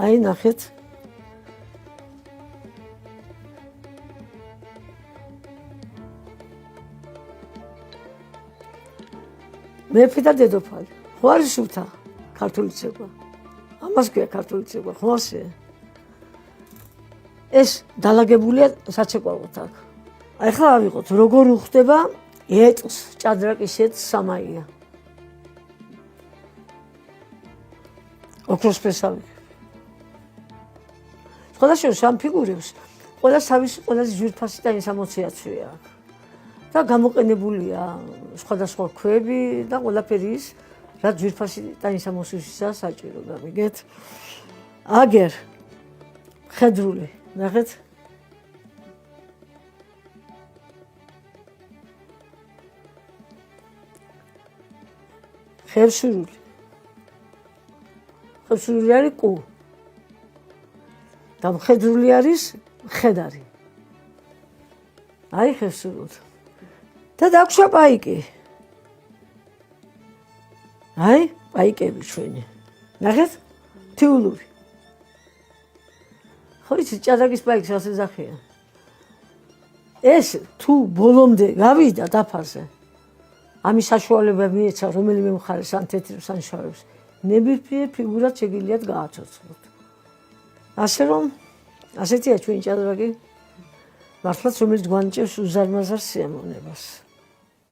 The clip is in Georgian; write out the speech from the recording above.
აი ნახეთ. მეფე და დედოფალი. ხო არის შუთა ქართული ცეკვა. ამას ქვია ქართული ცეკვა, ხო ასე? ეს დალაგებულია საცეკვაოდ აქ. აი ხა ავიღოთ, როგორ უხდება ეტს, ჭადრაკის ეტს სამაია. ოქროსფერსავი. სხვადასხვა ამ ფიგურებს ყველას თავისი ყველაზე ძვირფასი და ინსამოციაცია აქვს. და გამოყენებულია სხვადასხვა ქვები და ყველაფერი ის, რაც ძვირფასი და ინსამოციისაა საჭირო. გამიგეთ? აგერ ხედრული, ნახეთ? ხევსურული. ხევსურული არის კუ. და მხედრული არის მხედარი. აი ხევსურული. და დაგვრჩა პაიკი. აი პაიკები ჩვენი. ნახეთ? თიულური. ხო იცი ჭადრაკის პაიკს ასე ზახია. ეს თუ ბოლომდე გავიდა დაფაზე. ამის საშუალება მიეცა რომელიმე მხარეს ან თეთრებს ან შავებს. ნებისმიერ ფიგურად შეგიძლიათ გააცოცხლოთ. ასე რომ ასეთია ჩვენი ჭადრაკი. მართლაც რომელიც გვანიჭებს უზარმაზარ სიამოვნებას.